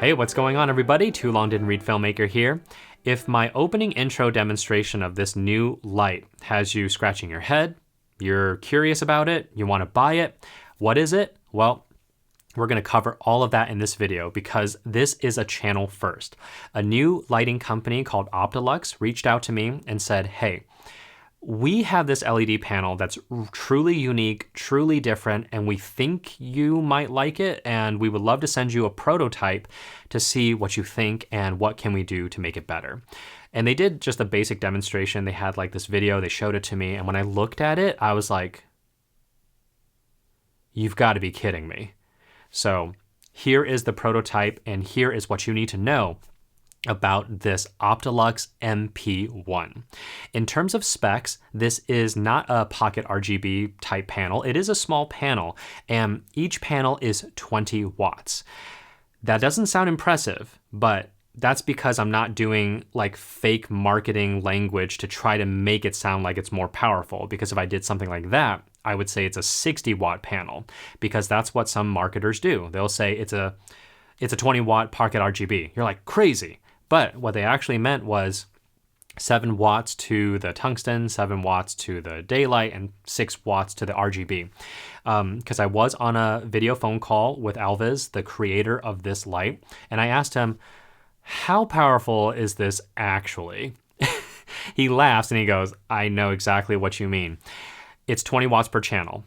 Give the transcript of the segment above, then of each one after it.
Hey, what's going on everybody? Too Long Didn't Read Filmmaker here. If my opening intro demonstration of this new light has you scratching your head, you're curious about it, you want to buy it, what is it? Well, we're going to cover all of that in this video because this is a channel first. A new lighting company called Aptolux reached out to me and said, hey, we have this LED panel that's truly unique, truly different, and we think you might like it, and we would love to send you a prototype to see what you think and what can we do to make it better. And they did just a basic demonstration. They had like this video, they showed it to me, and when I looked at it, I was like, you've got to be kidding me. So here is the prototype, and here is what you need to know about this Aptolux MP-1. In terms of specs, this is not a pocket RGB type panel. It is a small panel, and each panel is 20 watts. That doesn't sound impressive, but that's because I'm not doing like fake marketing language to try to make it sound like it's more powerful. Because if I did something like that, I would say it's a 60 watt panel, because that's what some marketers do. They'll say it's a 20 watt pocket RGB. You're like, crazy. But what they actually meant was 7 watts to the tungsten, 7 watts to the daylight, and 6 watts to the RGB. Because I was on a video phone call with Alves, the creator of this light, and I asked him, how powerful is this actually? He laughs and he goes, I know exactly what you mean. It's 20 watts per channel,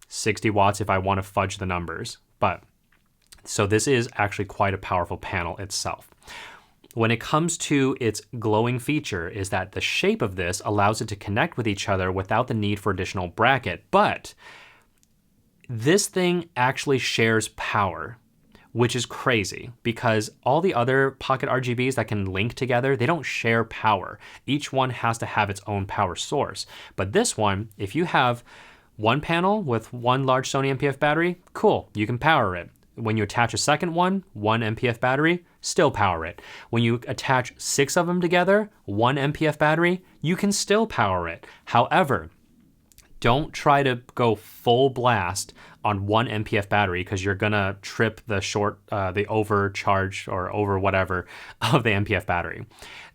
60 watts if I want to fudge the numbers. But so this is actually quite a powerful panel itself. When it comes to its glowing feature is that the shape of this allows it to connect with each other without the need for additional bracket. But this thing actually shares power, which is crazy because all the other pocket RGBs that can link together, they don't share power. Each one has to have its own power source. But this one, if you have one panel with one large Sony MPF battery, cool, you can power it. When you attach a second one MPF battery, still power it. When you attach 6 of them together, 1 MPF battery, you can still power it. However, don't try to go full blast on 1 MPF battery because you're gonna trip the overcharge or over whatever of the MPF battery.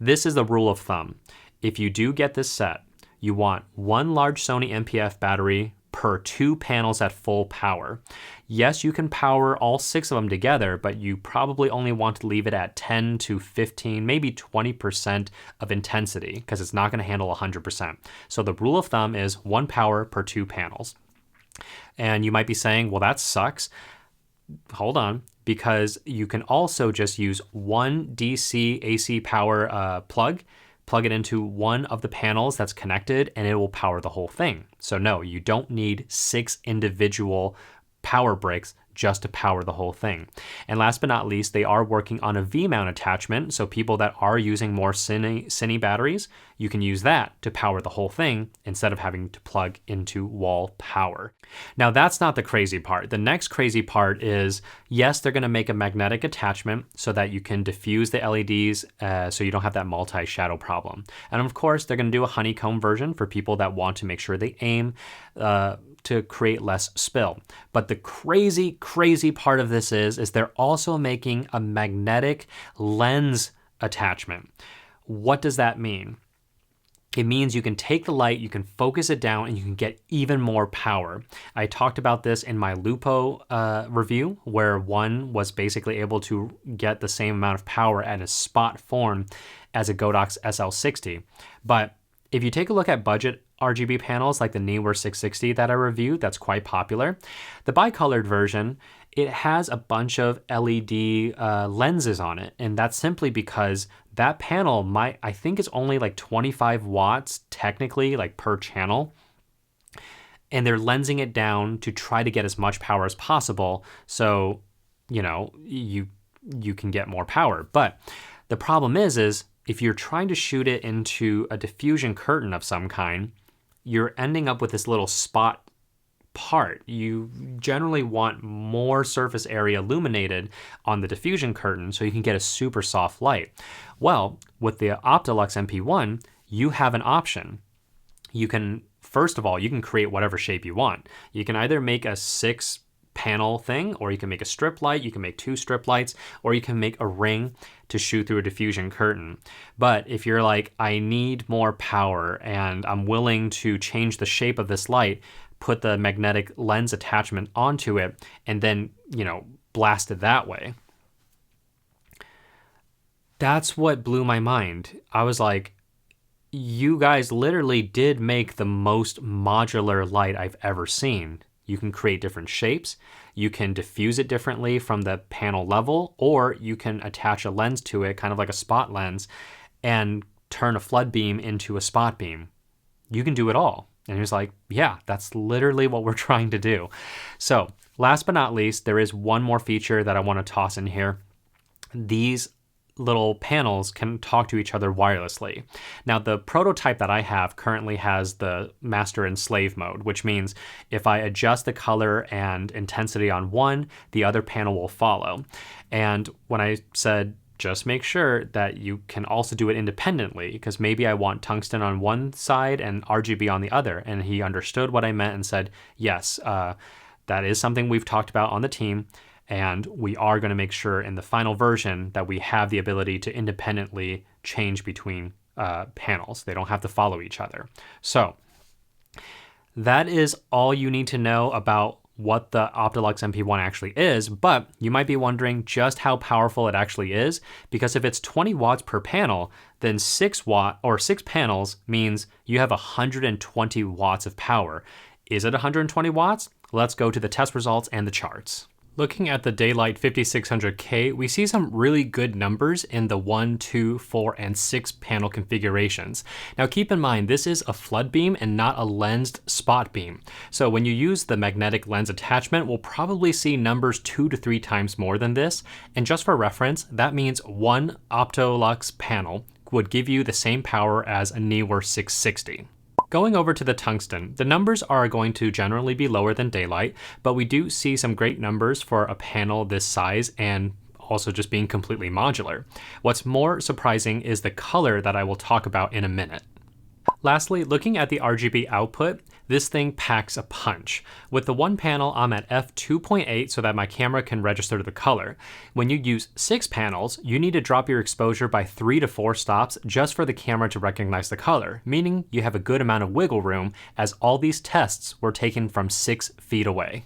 This is the rule of thumb. If you do get this set, you want 1 large Sony MPF battery per 2 panels at full power. Yes, you can power all 6 of them together, but you probably only want to leave it at 10 to 15, maybe 20% of intensity because it's not going to handle 100%. So the rule of thumb is 1 power per 2 panels. And you might be saying, well, that sucks. Hold on, because you can also just use 1 DC AC power plug it into one of the panels that's connected, and it will power the whole thing. So no, you don't need 6 individual power bricks just to power the whole thing. And last but not least, they are working on a V-mount attachment. So people that are using more Cine batteries, you can use that to power the whole thing instead of having to plug into wall power. Now that's not the crazy part. The next crazy part is, yes, they're gonna make a magnetic attachment so that you can diffuse the LEDs so you don't have that multi-shadow problem. And of course, they're gonna do a honeycomb version for people that want to make sure they aim to create less spill. But the crazy part of this is they're also making a magnetic lens attachment. What does that mean? It means you can take the light, you can focus it down, and you can get even more power. I talked about this in my Lupo review, where one was basically able to get the same amount of power at a spot form as a Godox SL60. But if you take a look at budget RGB panels like the Neewer 660 that I reviewed, that's quite popular. The bicolored version, it has a bunch of LED lenses on it, and that's simply because that panel I think is only like 25 watts technically, like per channel, and they're lensing it down to try to get as much power as possible so, you know, you can get more power. But the problem is if you're trying to shoot it into a diffusion curtain of some kind, you're ending up with this little spot part. You generally want more surface area illuminated on the diffusion curtain so you can get a super soft light. Well, with the Aptolux MP-1, you have an option. You can, first of all, you can create whatever shape you want. You can either make a 6 panel thing, or you can make a strip light, you can make 2 strip lights, or you can make a ring to shoot through a diffusion curtain. But if you're like, I need more power and I'm willing to change the shape of this light, put the magnetic lens attachment onto it, and then, blast it that way. That's what blew my mind. I was like, you guys literally did make the most modular light I've ever seen. You can create different shapes, you can diffuse it differently from the panel level, or you can attach a lens to it, kind of like a spot lens, and turn a flood beam into a spot beam. You can do it all. And he was like, yeah, that's literally what we're trying to do. So last but not least, there is one more feature that I want to toss in here. These little panels can talk to each other wirelessly. Now, the prototype that I have currently has the master and slave mode, which means if I adjust the color and intensity on one, the other panel will follow. And when I said, just make sure that you can also do it independently, because maybe I want tungsten on one side and RGB on the other. And he understood what I meant and said, yes, that is something we've talked about on the team. And we are going to make sure in the final version that we have the ability to independently change between panels. They don't have to follow each other. So that is all you need to know about what the Aptolux MP-1 actually is, but you might be wondering just how powerful it actually is, because if it's 20 watts per panel, then 6 panels means you have 120 watts of power. Is it 120 watts? Let's go to the test results and the charts. Looking at the Daylight 5600K, we see some really good numbers in the 1, 2, 4, and 6 panel configurations. Now keep in mind, this is a flood beam and not a lensed spot beam. So when you use the magnetic lens attachment, we'll probably see numbers 2 to 3 times more than this. And just for reference, that means one Aptolux panel would give you the same power as a Neewer 660. Going over to the tungsten, the numbers are going to generally be lower than Daylight, but we do see some great numbers for a panel this size and also just being completely modular. What's more surprising is the color that I will talk about in a minute. Lastly, looking at the RGB output, this thing packs a punch. With the one panel, I'm at f2.8 so that my camera can register the color. When you use 6 panels, you need to drop your exposure by 3 to 4 stops just for the camera to recognize the color, meaning you have a good amount of wiggle room, as all these tests were taken from 6 feet away.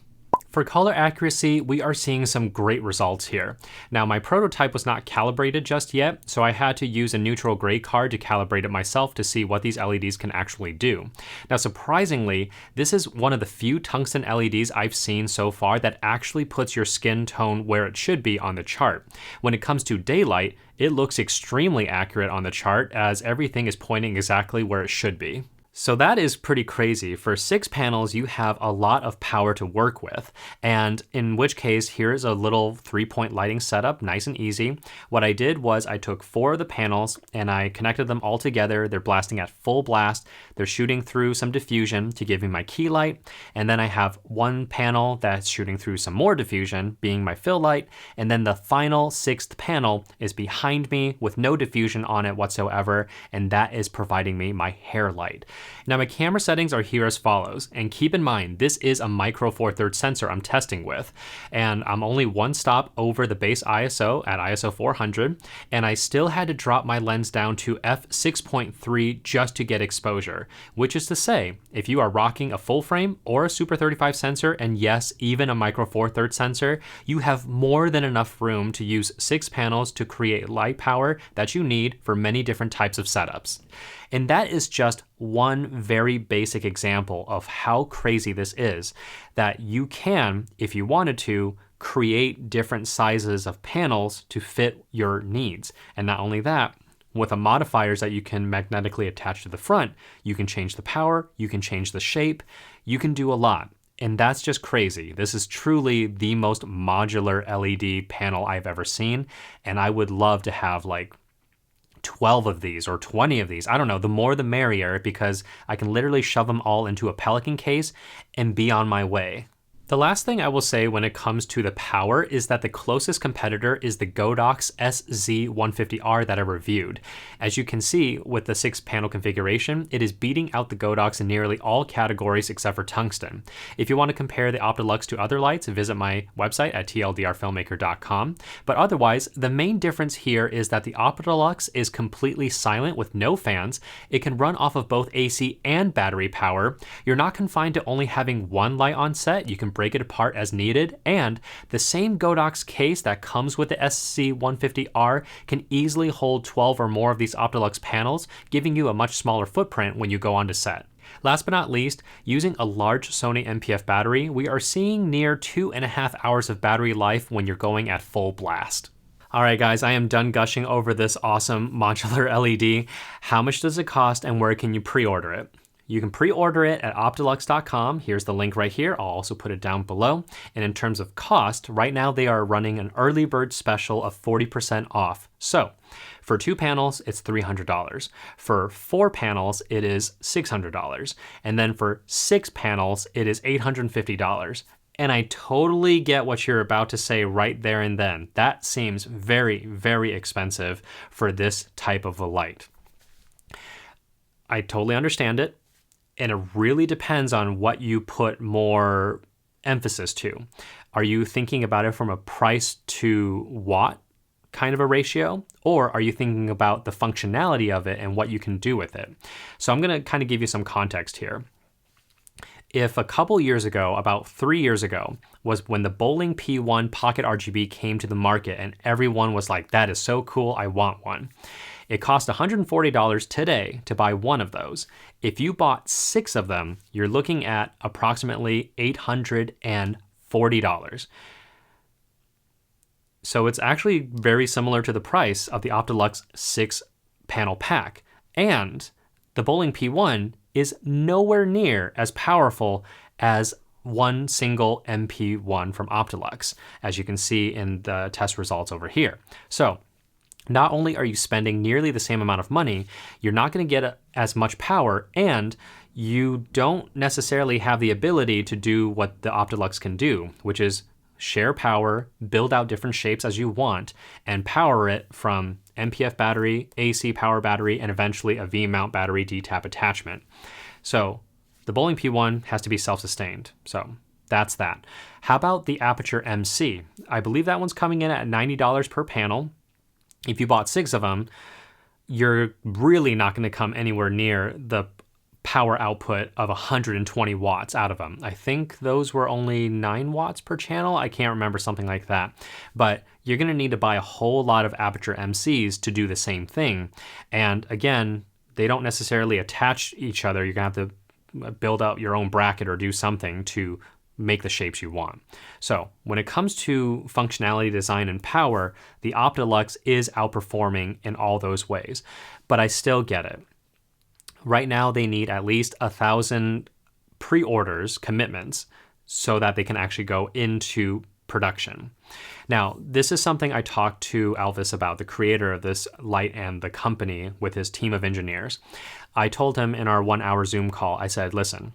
For color accuracy, we are seeing some great results here. Now, my prototype was not calibrated just yet, so I had to use a neutral gray card to calibrate it myself to see what these LEDs can actually do. Now, surprisingly, this is one of the few tungsten LEDs I've seen so far that actually puts your skin tone where it should be on the chart. When it comes to Daylight, it looks extremely accurate on the chart, as everything is pointing exactly where it should be. So that is pretty crazy. For 6 panels, you have a lot of power to work with. And in which case, here's a little 3-point lighting setup, nice and easy. What I did was I took 4 of the panels and I connected them all together. They're blasting at full blast. They're shooting through some diffusion to give me my key light. And then I have one panel that's shooting through some more diffusion, being my fill light. And then the final 6th panel is behind me with no diffusion on it whatsoever. And that is providing me my hair light. Now my camera settings are here as follows, and keep in mind this is a micro four thirds sensor I'm testing with, and I'm only one stop over the base ISO at ISO 400, and I still had to drop my lens down to f6.3 just to get exposure, which is to say, if you are rocking a full frame or a Super 35 sensor, and yes, even a micro four thirds sensor, you have more than enough room to use 6 panels to create light power that you need for many different types of setups. And that is just one very basic example of how crazy this is, that you can, if you wanted to, create different sizes of panels to fit your needs. And not only that, with the modifiers that you can magnetically attach to the front, you can change the power, you can change the shape, you can do a lot. And that's just crazy. This is truly the most modular LED panel I've ever seen. And I would love to have like 12 of these or 20 of these. I don't know, the more the merrier, because I can literally shove them all into a Pelican case and be on my way. The last thing I will say when it comes to the power is that the closest competitor is the Godox SZ150R that I reviewed. As you can see with the 6-panel configuration, it is beating out the Godox in nearly all categories except for tungsten. If you want to compare the Aptolux to other lights, visit my website at TLDRFilmmaker.com. But otherwise, the main difference here is that the Aptolux is completely silent with no fans. It can run off of both AC and battery power. You're not confined to only having one light on set. You can break it apart as needed, and the same Godox case that comes with the SZ150R can easily hold 12 or more of these Aptolux panels, giving you a much smaller footprint when you go onto set. Last but not least, using a large Sony NPF battery, we are seeing near 2.5 hours of battery life when you're going at full blast. All right, guys, I am done gushing over this awesome modular LED. How much does it cost and where can you pre-order it? You can pre-order it at Aptolux.com. Here's the link right here. I'll also put it down below. And in terms of cost, right now they are running an early bird special of 40% off. So for 2 panels, it's $300. For 4 panels, it is $600. And then for 6 panels, it is $850. And I totally get what you're about to say right there and then. That seems very, very expensive for this type of a light. I totally understand it. And it really depends on what you put more emphasis to. Are you thinking about it from a price to watt kind of a ratio? Or are you thinking about the functionality of it and what you can do with it? So I'm going to kind of give you some context here. If a couple years ago, about 3 years ago, was when the Bowling P1 Pocket RGB came to the market and everyone was like, that is so cool, I want one. It cost $140 today to buy one of those. If you bought 6 of them, you're looking at approximately $840. So it's actually very similar to the price of the Aptolux 6-panel pack. And the Bowling P1 is nowhere near as powerful as one single MP-1 from Aptolux, as you can see in the test results over here. So not only are you spending nearly the same amount of money, you're not going to get as much power, and you don't necessarily have the ability to do what the Aptolux can do, which is share power, build out different shapes as you want, and power it from MPF battery, AC power battery, and eventually a V-mount battery D-tap attachment. So the Bowling P1 has to be self-sustained. So that's that. How about the Aputure MC? I believe that one's coming in at $90 per panel. If you bought 6 of them, you're really not going to come anywhere near the power output of 120 watts out of them. I think those were only 9 watts per channel. I can't remember, something like that. But you're going to need to buy a whole lot of Aputure MCs to do the same thing. And again, they don't necessarily attach each other. You're going to have to build out your own bracket or do something to make the shapes you want. So when it comes to functionality, design, and power, the Aptolux is outperforming in all those ways. But I still get it. Right now, they need at least 1,000 pre-orders, commitments, so that they can actually go into production. Now, this is something I talked to Elvis about, the creator of this light and the company, with his team of engineers. I told him in our 1-hour Zoom call, I said, listen,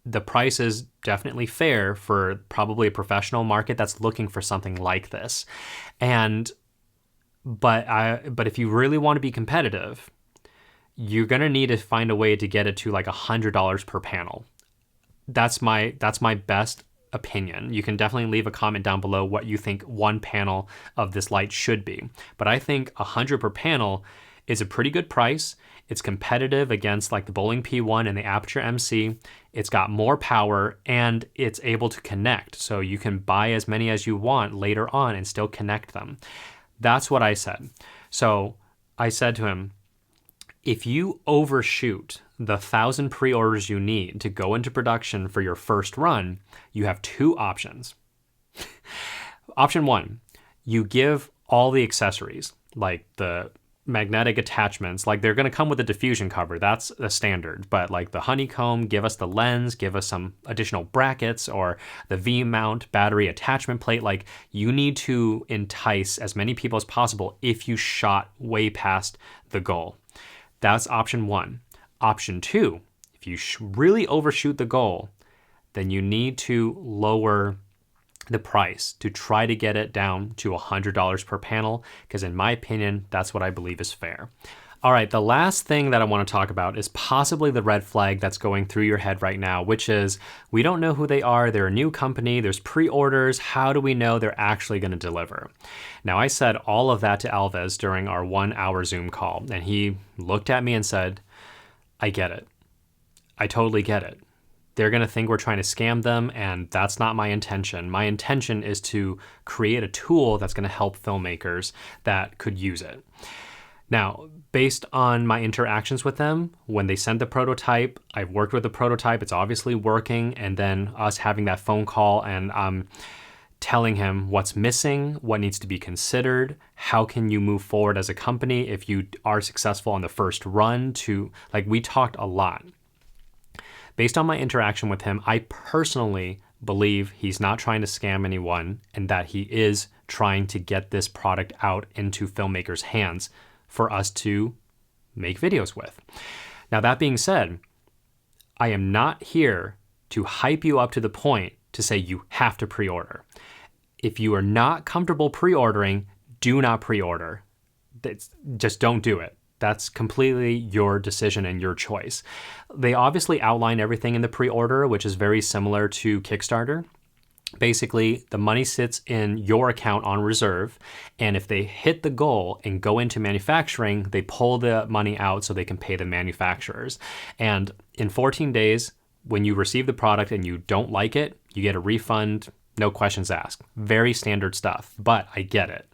the price is definitely fair for probably a professional market that's looking for something like this. But if you really want to be competitive, you're going to need to find a way to get it to like $100 per panel. That's my best opinion. You can definitely leave a comment down below what you think one panel of this light should be. But I think $100 per panel is a pretty good price. It's competitive against like the Bowling P1 and the Aputure MC. It's got more power and it's able to connect. So you can buy as many as you want later on and still connect them. That's what I said. So I said to him, if you overshoot the 1,000 pre-orders you need to go into production for your first run, you have 2 options. Option 1, you give all the accessories, like the magnetic attachments, like they're going to come with a diffusion cover. That's a standard. But like the honeycomb, give us the lens, give us some additional brackets, or the V-mount battery attachment plate. Like you need to entice as many people as possible if you shot way past the goal. That's option 1. Option 2, if you really overshoot the goal, then you need to lower the price to try to get it down to $100 per panel, because in my opinion, that's what I believe is fair. All right, the last thing that I want to talk about is possibly the red flag that's going through your head right now, which is we don't know who they are. They're a new company. There's pre-orders. How do we know they're actually going to deliver? Now, I said all of that to Alves during our 1-hour Zoom call, and he looked at me and said, I get it. I totally get it. They're going to think we're trying to scam them, and that's not my intention. My intention is to create a tool that's going to help filmmakers that could use it. Now, based on my interactions with them, when they sent the prototype, I've worked with the prototype, it's obviously working, and then us having that phone call and telling him what's missing, what needs to be considered, how can you move forward as a company if you are successful on the first run we talked a lot. Based on my interaction with him, I personally believe he's not trying to scam anyone and that he is trying to get this product out into filmmakers' hands for us to make videos with. Now, that being said, I am not here to hype you up to the point to say you have to pre-order. If you are not comfortable pre-ordering, do not pre-order. Just don't do it. That's completely your decision and your choice. They obviously outline everything in the pre-order, which is very similar to Kickstarter. Basically, the money sits in your account on reserve, and if they hit the goal and go into manufacturing, they pull the money out so they can pay the manufacturers. And in 14 days, when you receive the product and you don't like it, you get a refund, no questions asked. Very standard stuff, but I get it.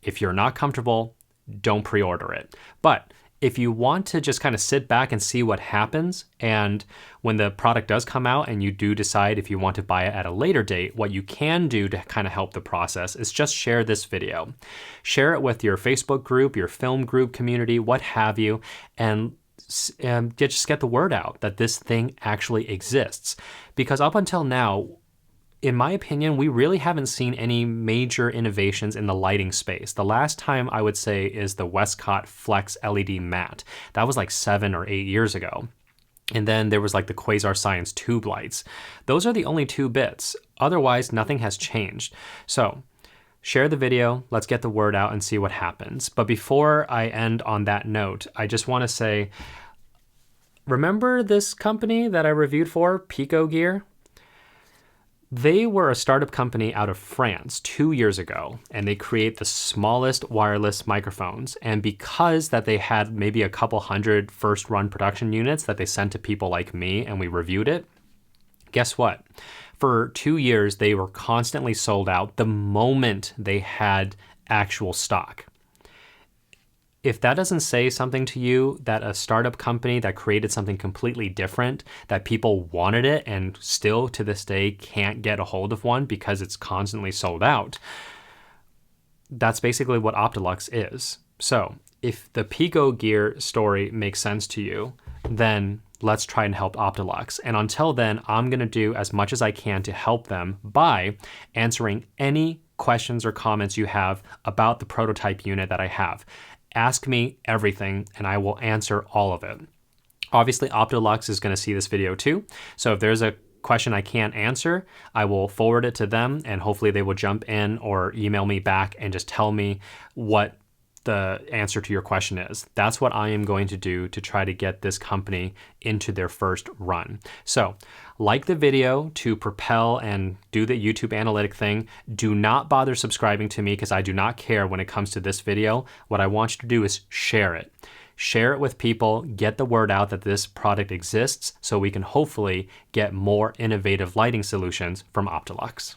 If you're not comfortable, don't pre-order it. But if you want to just kind of sit back and see what happens, and when the product does come out and you do decide if you want to buy it at a later date, what you can do to kind of help the process is just share this video. Share it with your Facebook group, your film group community, what have you, and just get the word out that this thing actually exists. Because up until now, in my opinion, we really haven't seen any major innovations in the lighting space. The last time I would say is the Westcott Flex LED matte. That was like 7 or 8 years ago. And then there was like the Quasar Science tube lights. Those are the only 2 bits. Otherwise, nothing has changed. So share the video, let's get the word out and see what happens. But before I end on that note, I just want to say, remember this company that I reviewed for, Pico Gear? They were a startup company out of France 2 years ago, and they create the smallest wireless microphones. And because that they had maybe a couple hundred first run production units that they sent to people like me and we reviewed it, guess what? For 2 years, they were constantly sold out the moment they had actual stock. If that doesn't say something to you, that a startup company that created something completely different, that people wanted it and still to this day can't get a hold of one because it's constantly sold out, that's basically what Aptolux is. So if the Pico Gear story makes sense to you, then let's try and help Aptolux. And until then, I'm going to do as much as I can to help them by answering any questions or comments you have about the prototype unit that I have. Ask me everything and I will answer all of it. Obviously, Aptolux is going to see this video too. So if there's a question I can't answer, I will forward it to them and hopefully they will jump in or email me back and just tell me what the answer to your question is. That's what I am going to do to try to get this company into their first run. So like the video to propel and do the YouTube analytic thing. Do not bother subscribing to me because I do not care when it comes to this video. What I want you to do is share it. Share it with people, get the word out that this product exists so we can hopefully get more innovative lighting solutions from Aptolux.